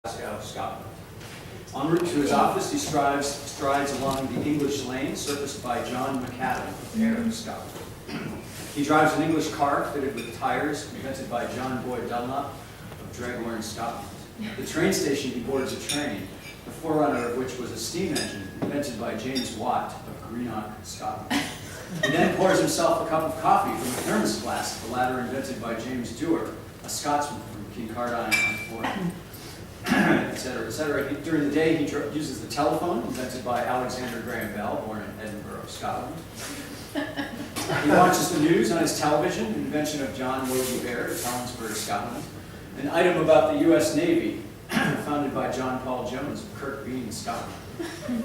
Glasgow, Scotland. En route to his office, he strides along the English lane surfaced by John McAdam of Ayr, Scotland. He drives an English car fitted with tires invented by John Boyd Dunlop of Dragorn, Scotland. At the train station, he boards a train, the forerunner of which was a steam engine invented by James Watt of Greenock, Scotland. He then pours himself a cup of coffee from a thermos flask, the latter invented by James Dewar, a Scotsman from Kincardine-on-Forth, etc., etc. During the day, he uses the telephone, invented by Alexander Graham Bell, born in Edinburgh, Scotland. He watches the news on his television, an invention of John Logie Baird of Helensburgh, Scotland. An item about the U.S. Navy, founded by John Paul Jones of Kirkbean, Scotland.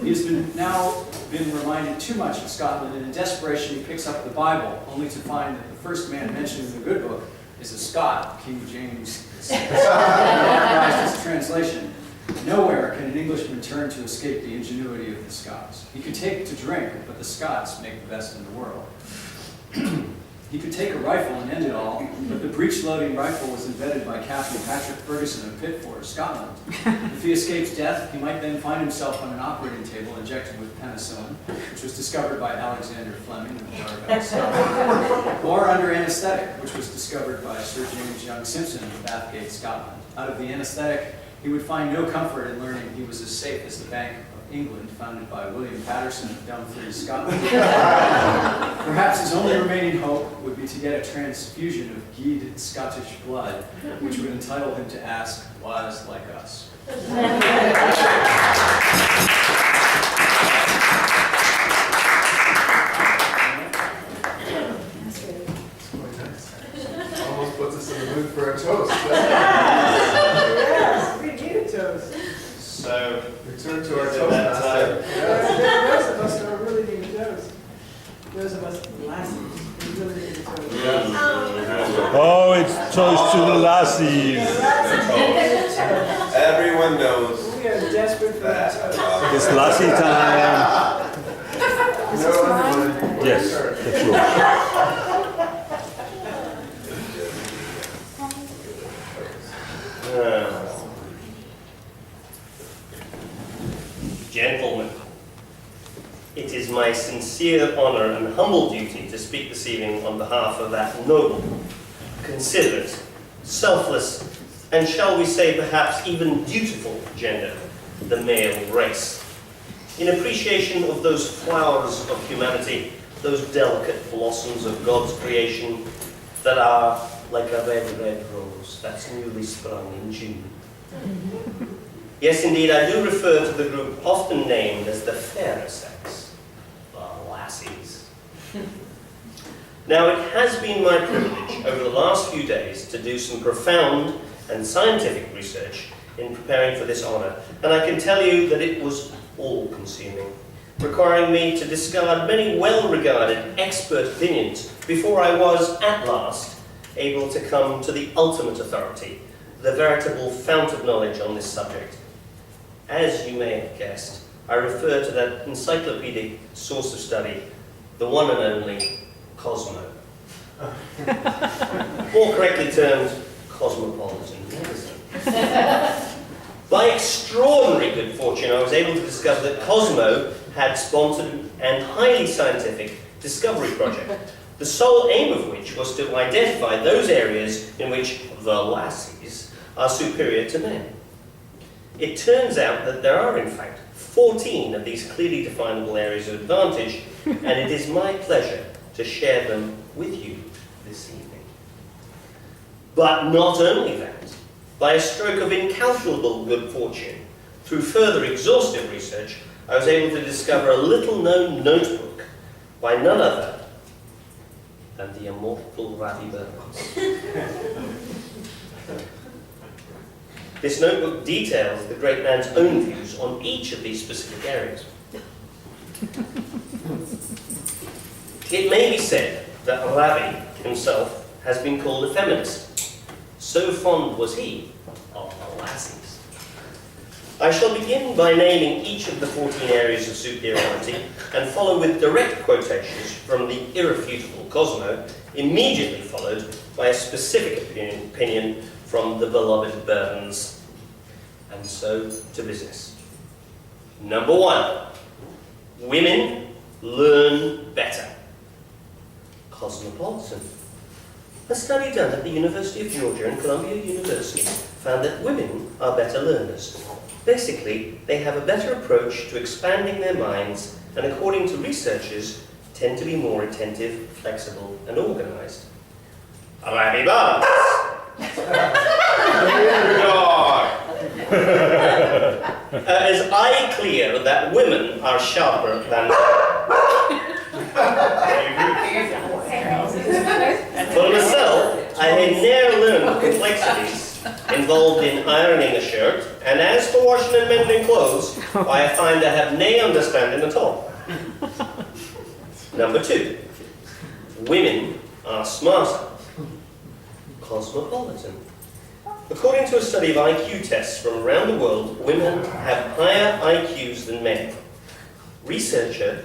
He has now been reminded too much of Scotland, and in desperation he picks up the Bible, only to find that the first man mentioned in the good book is a Scot, King James. Authorized his translation. Nowhere can an Englishman turn to escape the ingenuity of the Scots. He could take to drink, but the Scots make the best in the world. He could take a rifle and end it all, but the breech-loading rifle was invented by Captain Patrick Ferguson of Pitford, Scotland. If he escapes death, he might then find himself on an operating table injected with penicillin, which was discovered by Alexander Fleming of Dartmouth, Scotland, or under anesthetic, which was discovered by Sir James Young Simpson of Bathgate, Scotland. Out of the anesthetic, he would find no comfort in learning he was as safe as the Bank of England, founded by William Patterson of Dumfries, Scotland. Perhaps his only remaining hope would be to get a transfusion of Guide Scottish blood, which would entitle him to ask, "Was like us?" Almost puts us in the mood for a toast. Yes, we need a toast. So, Return to our is it toast that master. time? Those of us don't really need a toast. Those of us lassies, we really need a toast. Oh, it's toast to the lassies. Everyone knows We are desperate for a that. toast. It's lassie time. Is No, this mine? everyone. Yes, that's yours. Gentlemen, it is my sincere honor and humble duty to speak this evening on behalf of that noble, considerate, selfless, and shall we say perhaps even dutiful gender, the male race. In appreciation of those flowers of humanity, those delicate blossoms of God's creation that are like a red, red rose that's newly sprung in June. Yes, indeed, I do refer to the group often named as the fairer sex, the lassies. Now, it has been my privilege over the last few days to do some profound and scientific research in preparing for this honor, and I can tell you that it was all-consuming, requiring me to discard many well-regarded expert opinions before I was, at last, able to come to the ultimate authority, the veritable fount of knowledge on this subject. As you may have guessed, I refer to that encyclopedic source of study, the one and only Cosmo. More correctly termed, cosmopolitan medicine. By extraordinary good fortune, I was able to discover that Cosmo had sponsored an highly scientific discovery project, the sole aim of which was to identify those areas in which the lassies are superior to men. It turns out that there are, in fact, 14 of these clearly definable areas of advantage, and it is my pleasure to share them with you this evening. But not only that, by a stroke of incalculable good fortune, through further exhaustive research, I was able to discover a little-known notebook by none other than the immortal Ravi Burns. This notebook details the great man's own views on each of these specific areas. It may be said that Ravi himself has been called a feminist. So fond was he of the lassies. I shall begin by naming each of the 14 areas of superiority and follow with direct quotations from the irrefutable Cosmo, immediately followed by a specific opinion from the beloved Burns. and so to business. Number 1, women learn better. Cosmopolitan. A study done at the University of Georgia and Columbia University found that women are better learners. Basically, they have a better approach to expanding their minds and, according to researchers, tend to be more attentive, flexible, and organized. Alrighty, Bob. Is I clear that women are sharper than For myself, I had never learned the complexities involved in ironing a shirt, and as for washing and mending clothes, why I find I have no understanding at all. Number 2, women are smarter. Cosmopolitan. According to a study of IQ tests from around the world, women have higher IQs than men. Researcher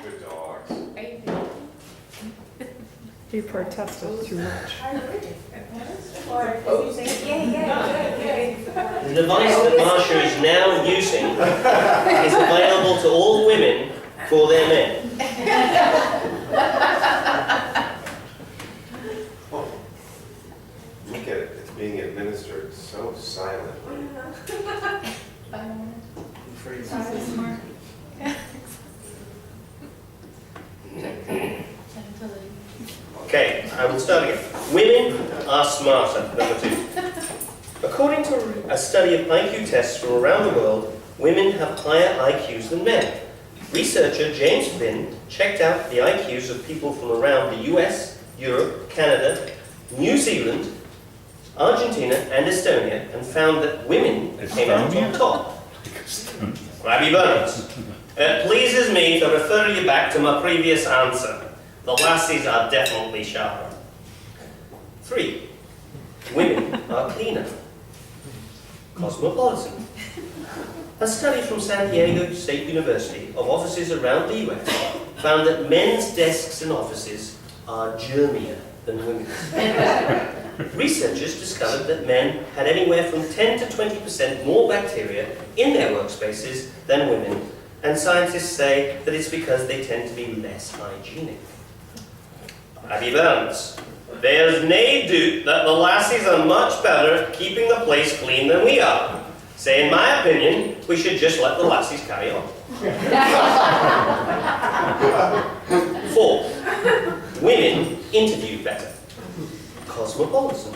Good dogs. You protested too much. The device that Marsha is now using is available to all women for their men. Look at it, it's being administered so silently. Okay, I will start again. Women are smarter, number 2. According to a study of IQ tests from around the world, women have higher IQs than men. Researcher James Finn checked out the IQs of people from around the US, Europe, Canada, New Zealand, Argentina, and Estonia, and found that women came out on top. Grabby Burns. It pleases me to refer you back to my previous answer. The lassies are definitely sharper. 3, women are cleaner. Cosmopolitan. A study from San Diego State University of offices around the US found that men's desks and offices are germier than women's. Researchers discovered that men had anywhere from 10 to 20% more bacteria in their workspaces than women, and scientists say that it's because they tend to be less hygienic. Abby Burns. There's no doubt that the lassies are much better at keeping the place clean than we are. So in my opinion, we should just let the lassies carry on. 4, women interview better. Cosmopolitan.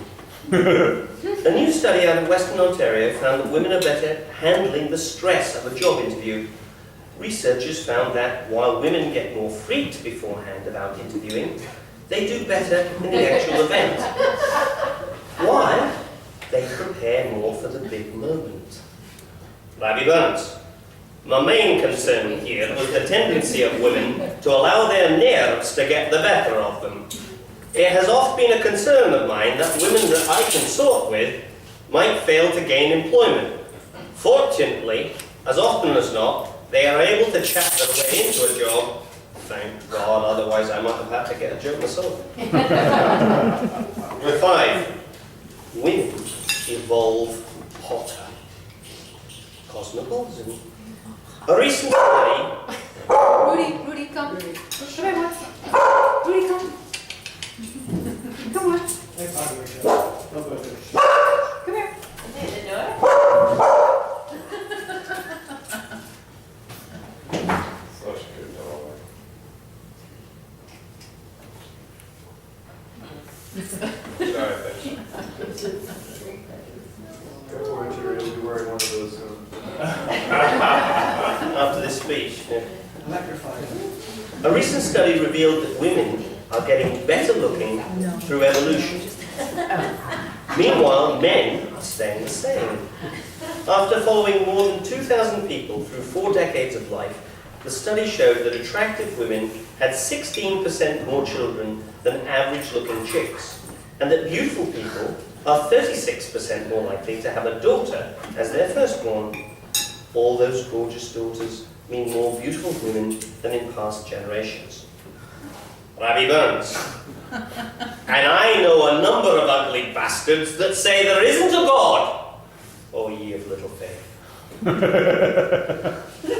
A new study out of Western Ontario found that women are better handling the stress of a job interview. Researchers found that while women get more freaked beforehand about interviewing, they do better in the actual event. Why? They prepare more for the big moment. Larry Burns. My main concern here was the tendency of women to allow their nerves to get the better of them. It has often been a concern of mine that women that I consort with might fail to gain employment. Fortunately, as often as not, they are able to chat their way into a job. Thank God, otherwise I might have had to get a job myself. 5, women evolve hotter. Cosmopolitan. A recent study... Rudy, come. Come here, what? Rudy, come. Come on. Come here. Such a good dog. Sorry, thanks. Good point, Jerry. You'll be wearing one of those soon. After this speech. A recent study revealed that women are getting better looking through evolution. Meanwhile, men are staying the same. After following more than 2,000 people through 4 decades of life, the study showed that attractive women had 16% more children than average-looking chicks, and that beautiful people are 36% more likely to have a daughter as their firstborn. All those gorgeous daughters mean more beautiful women than in past generations. Rabbi Burns. And I know a number of ugly bastards that say there isn't a God. Oh, ye of little faith.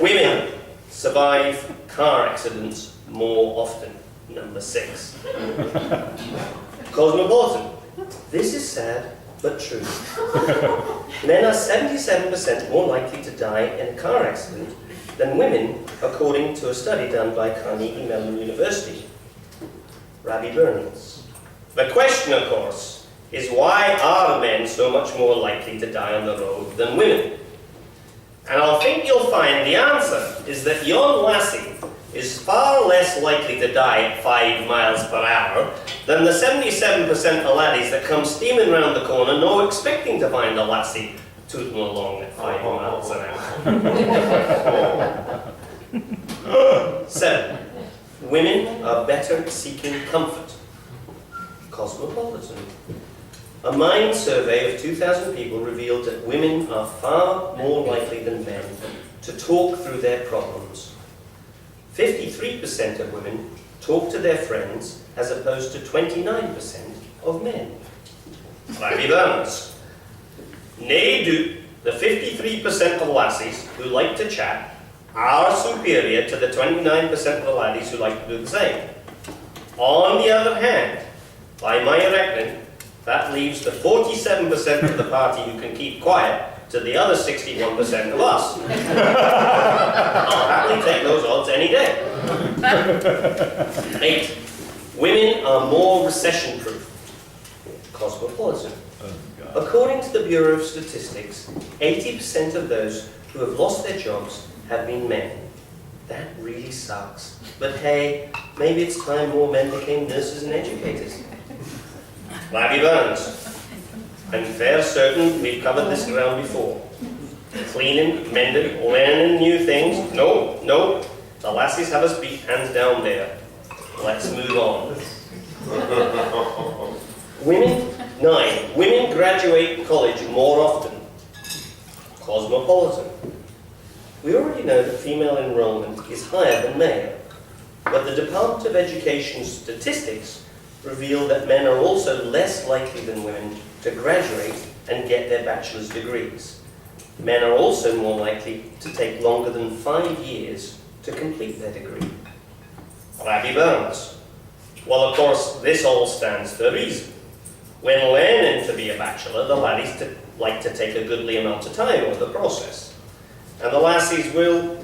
Women survive car accidents more often. Number 6. Cosmopolitan. This is sad, but true. Men are 77% more likely to die in a car accident than women, according to a study done by Carnegie Mellon University. Rabbi Burns. The question, of course, is why are men so much more likely to die on the road than women? And I think you'll find the answer is that yon lassie is far less likely to die at 5 miles per hour than the 77% of laddies that come steaming round the corner no expecting to find a lassie tooting along at 5 miles an hour. 7. Women are better at seeking comfort. Cosmopolitan. A Mind survey of 2,000 people revealed that women are far more likely than men to talk through their problems. 53% of women talk to their friends as opposed to 29% of men. Rabbi Burns. Nay do, the 53% of lassies who like to chat are superior to the 29% of the laddies who like to do the same. On the other hand, by my reckoning, that leaves the 47% of the party who can keep quiet to the other 61% of us. I'll happily take those odds any day. 8. Women are more recession-proof. Cosmopolitan. According to the Bureau of Statistics, 80% of those who have lost their jobs have been men. That really sucks. But hey, maybe it's time more men became nurses and educators. Rabbi Burns. I'm fair certain we've covered this ground before. Cleaning, mending, learning new things. No, the lassies have us beat hands down there. Let's move on. Women. 9. Women graduate college more often. Cosmopolitan. We already know that female enrollment is higher than male, but the Department of Education statistics reveal that men are also less likely than women to graduate and get their bachelor's degrees. Men are also more likely to take longer than 5 years to complete their degree. Rabbi Burns. Well, of course, this all stands to reason. When learning to be a bachelor, the laddies like to take a goodly amount of time with the process. And the lassies will,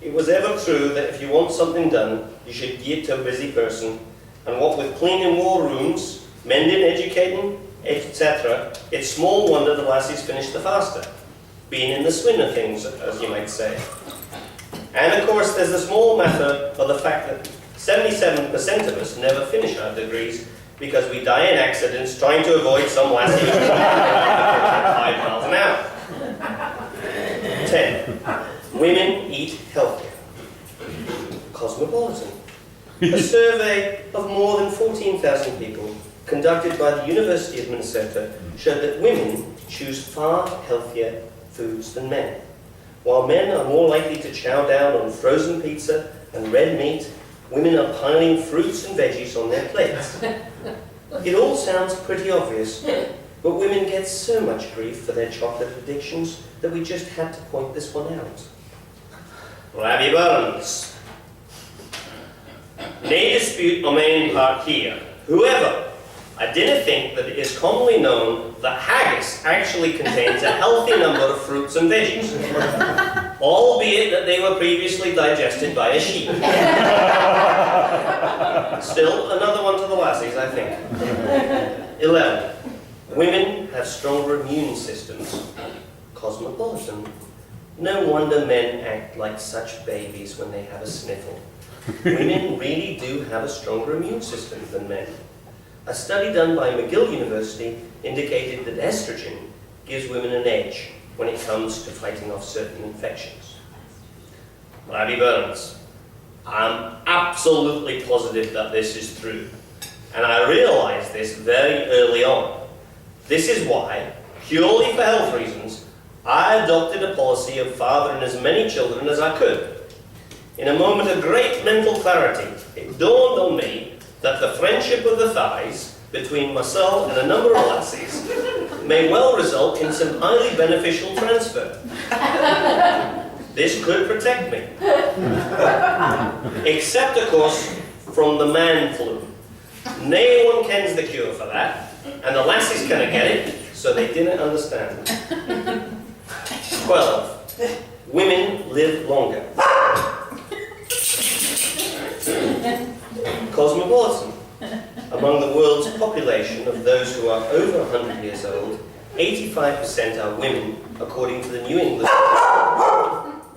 it was ever true that if you want something done, you should give it to a busy person. And what with cleaning war rooms, mending, educating, etc., it's small wonder the lassies finish the faster, being in the swing of things, as you might say. And of course, there's a small matter of the fact that 77% of us never finish our degrees because we die in accidents trying to avoid some lassie who's 5 miles an hour. 10. Women eat healthier. Cosmopolitan. A survey of more than 14,000 people conducted by the University of Minnesota showed that women choose far healthier foods than men. While men are more likely to chow down on frozen pizza and red meat, women are piling fruits and veggies on their plates. It all sounds pretty obvious, but women get so much grief for their chocolate addictions that we just had to point this one out. Rabbi Burns. Nay dispute o main part here. However, I didn't think that it is commonly known that haggis actually contains a healthy number of fruits and veggies, albeit that they were previously digested by a sheep. Still, another one to the lassies, I think. 11. Women have stronger immune systems. Cosmopolitan. No wonder men act like such babies when they have a sniffle. Women really do have a stronger immune system than men. A study done by McGill University indicated that estrogen gives women an edge when it comes to fighting off certain infections. Rabbi Burns. I'm absolutely positive that this is true, and I realized this very early on. This is why, purely for health reasons, I adopted a policy of fathering as many children as I could. In a moment of great mental clarity, it dawned on me that the friendship of the thighs between myself and a number of lassies may well result in some highly beneficial transfer. This could protect me. Except, of course, from the man flu. No one kens the cure for that, and the lassies canna get it, so they didn't understand. 12. Women live longer. Cosmopolitan. Among the world's population of those who are over 100 years old, 85% are women, according to the New England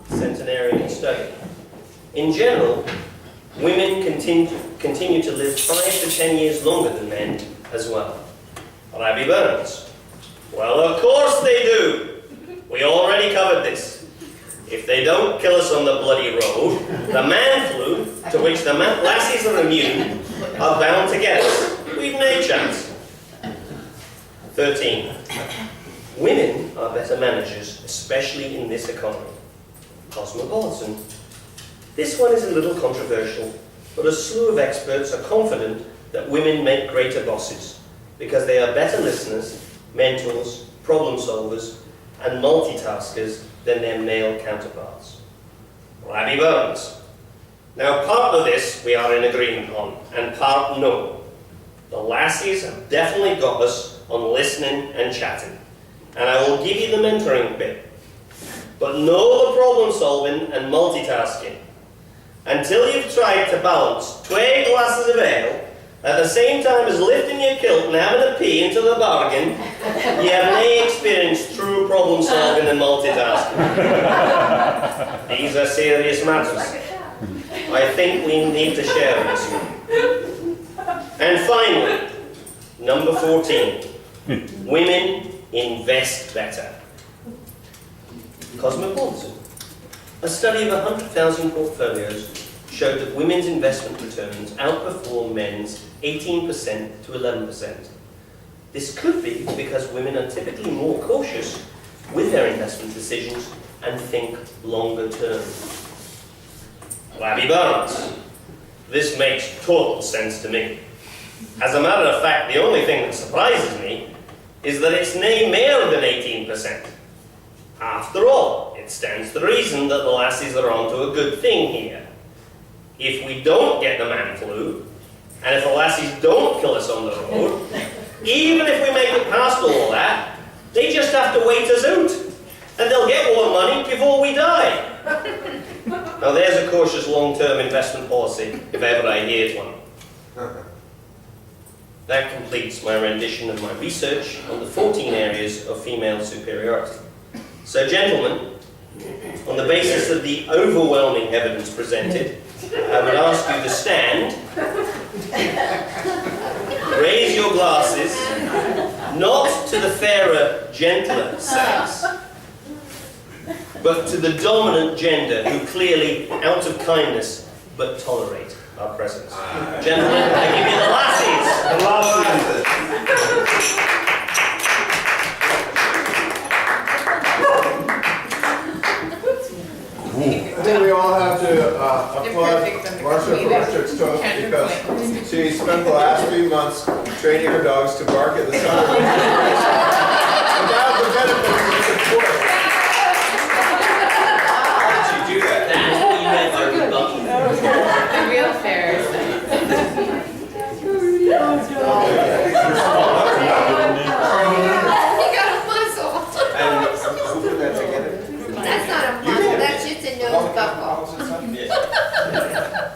Centenarian Study. In general, women continue to live 5 to 10 years longer than men as well. Rabbi Burns. Well, of course they do. We already covered this. If they don't kill us on the bloody road, the man flu, to which the lassies are immune, are bound to get us. We've no chance. 13. Women are better managers, especially in this economy. Cosmopolitan. This one is a little controversial, but a slew of experts are confident that women make greater bosses because they are better listeners, mentors, problem solvers, and multitaskers than their male counterparts. Rabbi Burns. Now, part of this we are in agreement on, and part no. The lassies have definitely got us on listening and chatting, and I will give you the mentoring bit. But no the problem solving and multitasking. Until you've tried to balance 2 glasses of ale at the same time as lifting your kilt and having a pee into the bargain, you have not experienced true problem solving and multitasking. These are serious matters. I think we need to share this. And finally, number 14, women invest better. Cosmopolitan. A study of 100,000 portfolios showed that women's investment returns outperform men's 18% to 11%. This could be because women are typically more cautious with their investment decisions and think longer term. Rabbi Burns. This makes total sense to me. As a matter of fact, the only thing that surprises me is that it's nay more than 18%. After all, it stands to reason that the lassies are onto a good thing here. If we don't get the man flu, and if the lassies don't kill us on the road, even if we make it past all that, they just have to wait us out, and they'll get more money before we die. Now there's a cautious long-term investment policy, if ever I heard one. That completes my rendition of my research on the 14 areas of female superiority. So gentlemen, on the basis of the overwhelming evidence presented, I would ask you to stand, raise your glasses, not to the fairer, gentler sex, but to the dominant gender who clearly, out of kindness, but tolerate our presence. Gentlemen, I give you the lassies. The lassies. I think we all have to applaud Marsha Patrick's toast because she spent the last few months training her dogs to bark at the sound of without the benefits of support. How did you do that? That's what you meant by rebuttal. The real fairs. He got a muzzle. And who put that together? That's not a muzzle, that's just a nose buckle.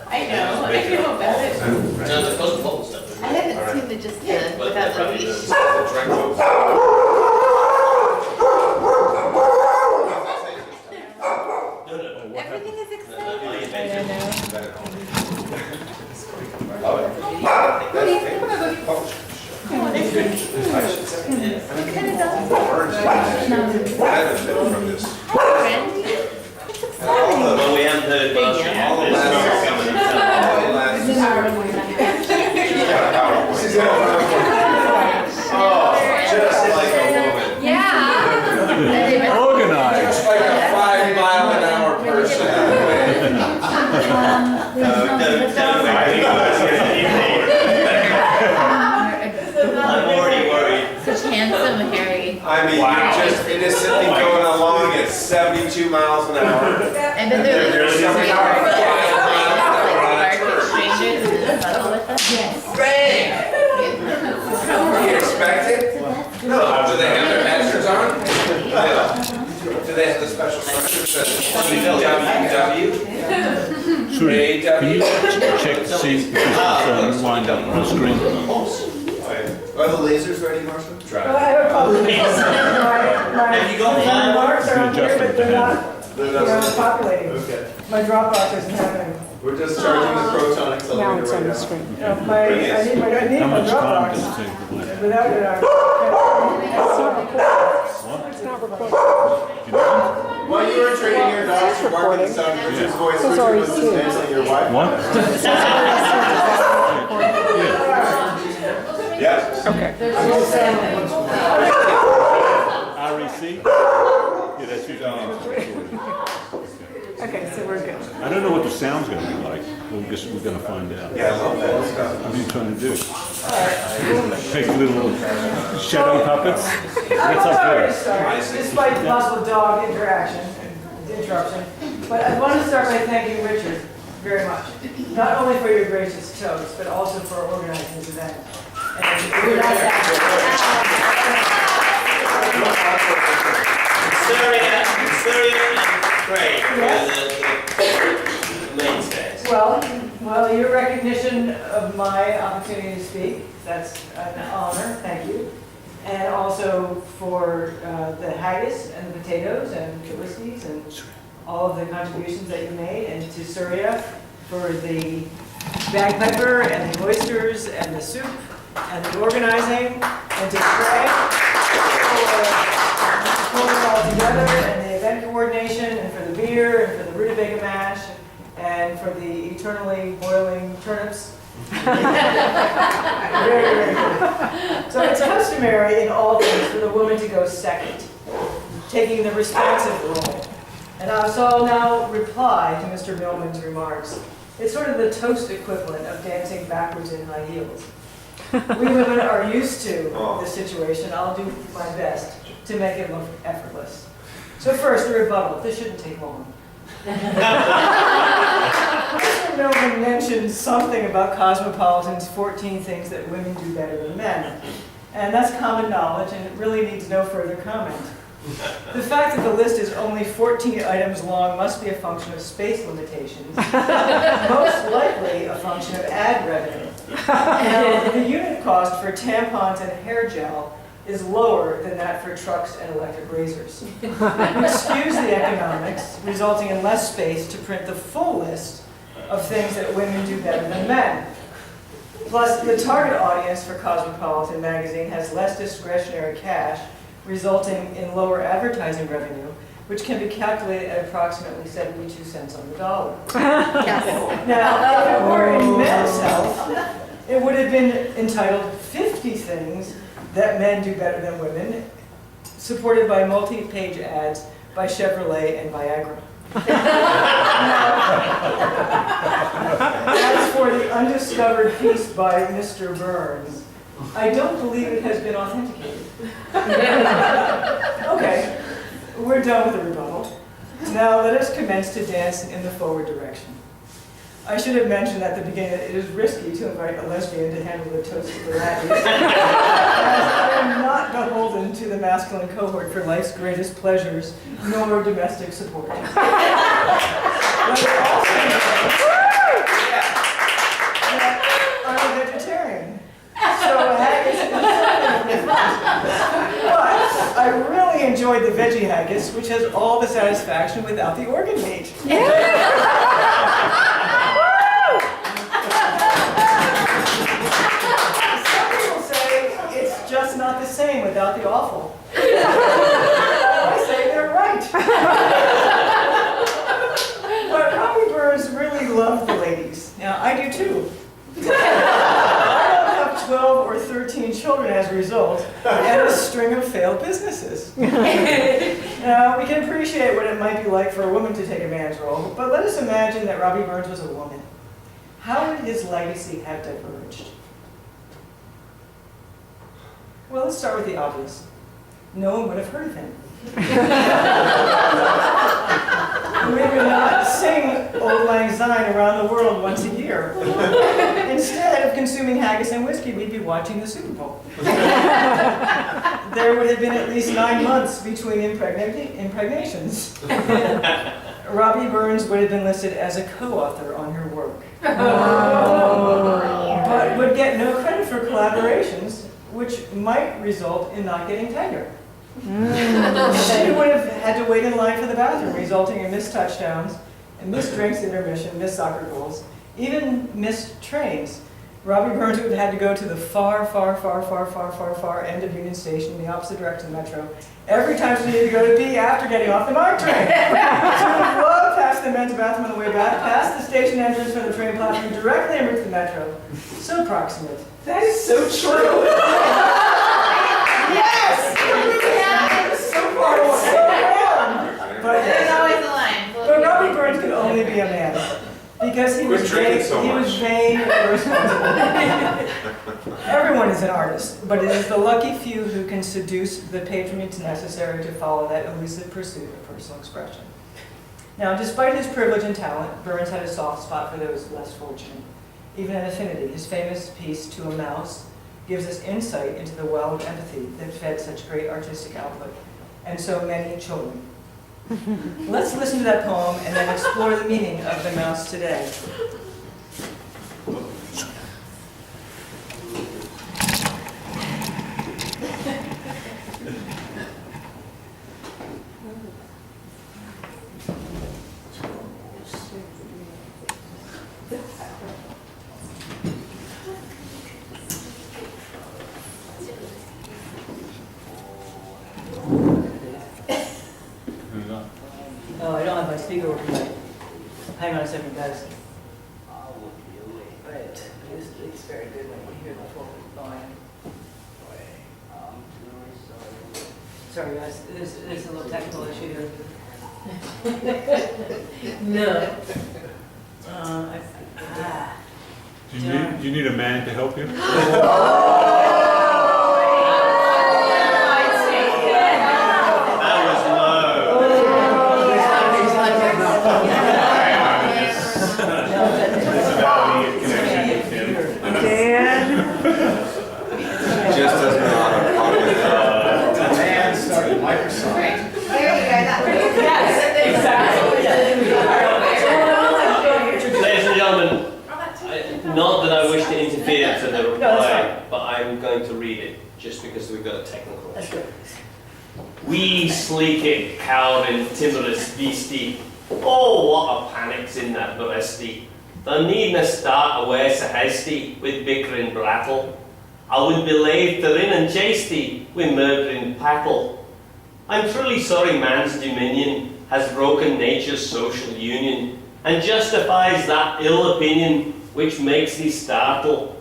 I know, I know about it. No, the cosmopolitan stuff. I haven't seen the just done But without the probably leash. Everything is exciting. Rudy, come on, Rudy. Come on, this way. What kind of dog? Benefit from this. Friend. It's exciting. Well, we haven't heard much yet. All the There's last- no coming in town. all the last- She's in a Oh, just like a woman. Yeah. Organized. Just like a 5-mile-an-hour person. Don't worry. some hairy. I mean, you're just innocently going along at 72 miles an hour. And then there's There's some car barking strangers and then cuddle with us. Bang! You expect it? No. Do they have their headsets on? No. Do they have the special structure that says WW? Sure. Can you check to see if it's wind up on the screen? Are the lasers ready, Marcia? Well, I have a problem. My marks are on here, but they're not, populating. Okay. My Dropbox isn't happening. We're just charging the proton Now accelerator it's on right the now. screen. I need my How much time Dropbox. does it take to play? Without it, It's not recording. While you were training your dogs to bark at the sound of Richard's voice, This is Richard was already dismantling your Wi-Fi. What? Yes. Okay. REC? Yeah, that's usually. Okay, so we're good. I don't know what the sound's gonna be like. We're gonna find out. Yeah, I love that stuff. What are you trying to do? Take little shadow puppets? What's up already there? started, despite possible dog interaction and interruption. But I want to start by thanking Richard very much. Not only for your gracious toast, but also for organizing this event. Syria and Craig are the mainstays. Well, your recognition of my opportunity to speak, that's an honor, thank you. And also for the haggis and the potatoes and the whiskeys and all of the contributions that you made, and to Surya for the bagpiper and the oysters and the soup and the organizing, and to Craig for pulling it all together, and the event coordination, and for the beer, and for the rutabaga mash, and for the eternally boiling turnips. Very, very good. So it's customary in all things for the woman to go second, taking the responsive role. And so I'll now reply to Mr. Millman's remarks. It's sort of the toast equivalent of dancing backwards in high heels. We women are used to this situation. I'll do my best to make it look effortless. So first, the rebuttal. This shouldn't take long. Mr. Millman mentioned something about Cosmopolitan's 14 things that women do better than men. And that's common knowledge, and it really needs no further comment. The fact that the list is only 14 items long must be a function of space limitations, most likely a function of ad revenue. Now, the unit cost for tampons and hair gel is lower than that for trucks and electric razors, which skews the economics, resulting in less space to print the full list of things that women do better than men. Plus, the target audience for Cosmopolitan magazine has less discretionary cash, resulting in lower advertising revenue, which can be calculated at approximately 72 cents on the dollar. Now, if it were in Men's Health, it would have been entitled 50 Things That Men Do Better Than Women, supported by multi-page ads by Chevrolet and Viagra. As for the undiscovered piece by Mr. Burns, I don't believe it has been authenticated. Okay, we're done with the rebuttal. Now let us commence to dance in the forward direction. I should have mentioned at the beginning that it is risky to invite a lesbian to handle the toast of the ladies, as I am not beholden to the masculine cohort for life's greatest pleasures, nor domestic support. Let it also be that I'm a vegetarian, so haggis is something different. But I really enjoyed the veggie haggis, which has all the satisfaction without the organ meat. Just not the same without the awful. I say they're right. But Robbie Burns really loved the ladies. Now, I do too. I don't have 12 or 13 children as a result, and a string of failed businesses. Now, we can appreciate what it might be like for a woman to take a man's role, but let us imagine that Robbie Burns was a woman. How would his legacy have diverged? Well, let's start with the obvious. no one would have heard of him. We would not sing Auld Lang Syne around the world once a year. Instead of consuming haggis and whiskey, we'd be watching the Super Bowl. There would have been at least 9 months between impregnations. Robbie Burns would have been listed as a co-author on her work. But would get no credit for collaborations, which might result in not getting tenure. She would have had to wait in line for the bathroom, resulting in missed touchdowns, and missed drinks intermission, missed soccer goals, even missed trains. Robbie Burns would have had to go to the far end of Union Station in the opposite direction of the metro every time she needed to go to pee after getting off the MARC train. She would have loved past the men's bathroom on the way back, past the station entrance for the train platform, directly en route to the metro. So proximate. That is so true. Yes! So far away. There's always a line. But Robbie Burns could only be a man. Because he was Quit drinking vain, so he was much. vain and irresponsible. Everyone is an artist, but it is the lucky few who can seduce the patronage necessary to follow that elusive pursuit of personal expression. Now, despite his privilege and talent, Burns had a soft spot for those less fortunate. Even an affinity, his famous piece, To a Mouse, gives us insight into the well of empathy that fed such great artistic output, and so many children. Let's listen to that poem and then explore the meaning of the mouse today. Oh, I don't have my speaker working right. Hang on a second, guys. Right. It's very good when you hear the full volume. Sorry, guys. There's a little technical issue here. No. Do you need a man to help you? Just doesn't know how to talk with that. The man started Microsoft. There you go. That's Ladies and gentlemen, not that I wish to interfere to the No, that's reply, fine. but I'm going to read it just because we've got a technical That's issue. good. We sleeking, cowering, timorous beastie. Oh, what a panic's in that breastie. The needna start away so hasty with bickering brattle. I would be laith to rin and chase thee with murdering packle. I'm truly sorry man's dominion has broken nature's social union and justifies that ill opinion which makes thee startle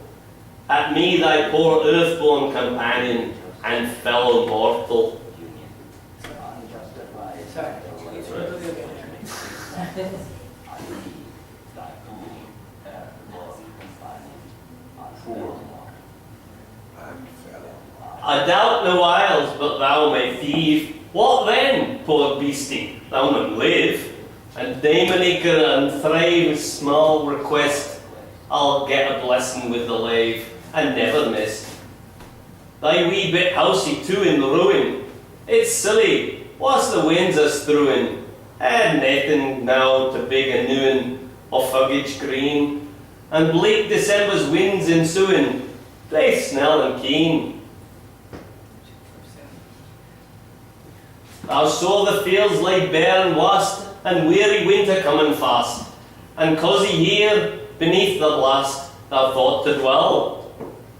at me, thy poor earthborn companion and fellow mortal. Sorry. I doubt no wiles, but thou may thieve. What then, poor beastie? Thou may live, and daemonic and thrive small request. I'll get a blessing with the lave, and never miss. Thy wee bit housey too in ruin. It's silly, what's the winds a strewing? Had naething now to big a newin, of fugage green, and bleak December's winds ensuing. They snell and keen. Thou saw the fields lay bare and wast, and weary winter coming fast, and cosy here beneath the blast thou thought to dwell,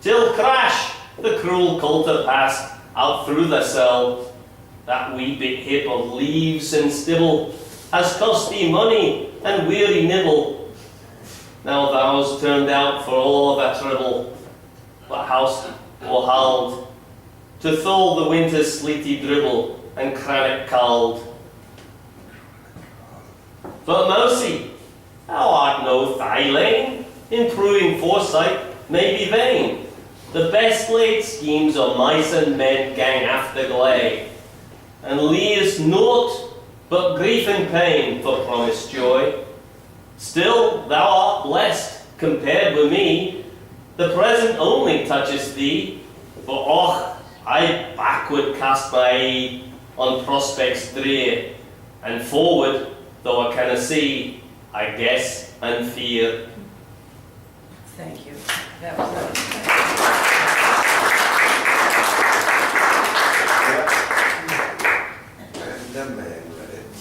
till crash the cruel coulter passed out through the cell. That wee bit heap of leaves and stibble has cost thee money and weary nibble. Now thou's turned out for all the trouble, but house or hald, to thole the winter's sleety dribble and crannock called. But Mousie, thou art no thigh lane, improving foresight may be vain. the best laid schemes of mice and men gang after gley, and leaves naught but grief and pain for promised joy. Still thou art blessed compared with me, the present only touches thee, but och, I backward cast my eye on prospects drear, and forward, though I canna see, I guess and fear. Thank you. That was And the man read it.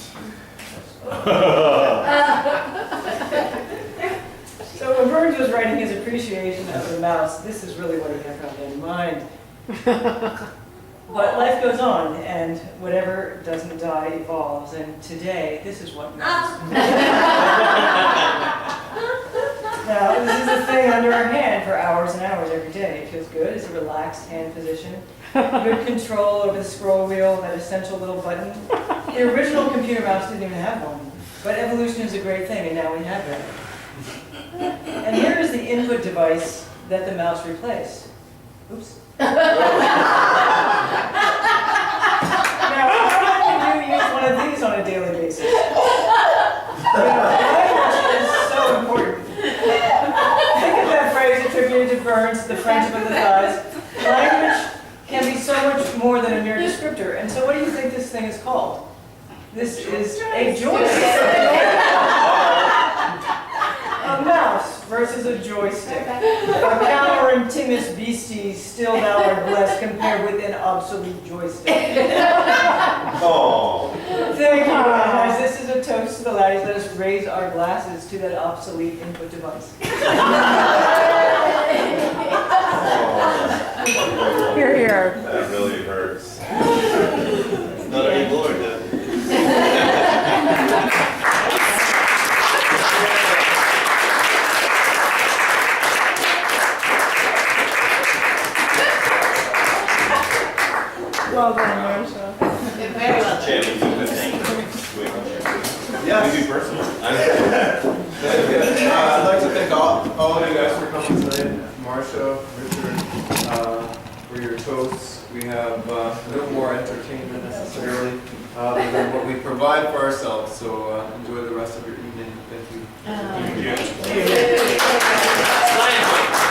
So when Burns was writing his appreciation of the mouse, this is really what he had in mind. But life goes on, and whatever doesn't die evolves, and today, this is what matters. Now, this is a thing under our hand for hours and hours every day. It feels good. It's a relaxed hand position. Good control over the scroll wheel, that essential little button. The original computer mouse didn't even have one. But evolution is a great thing, and now we have that. And here is the input device that the mouse replaced. Oops. Now, how many of you use one of these on a daily basis? Language is so important. Think of that phrase attributed to Burns, the friendship of the thighs. Language can be so much more than a mere descriptor. And so what do you think this thing is called? This is a joystick. A mouse versus a joystick. A cower and Timus beastie, still thou art blessed, compared with an obsolete joystick. Oh. Thank you, and as this is a toast to the laddies, let us raise our glasses to that obsolete input device. Here, here. That really hurts. Not anymore, then. Well done, Marcia. Very well. Chairman, do the thing. Yes. Maybe personal. I'd like to thank all of you guys for coming tonight. Marcia, Richard, for your toasts. We have a little more entertainment necessarily than what we provide for ourselves. So enjoy the rest of your evening. Thank you. Science.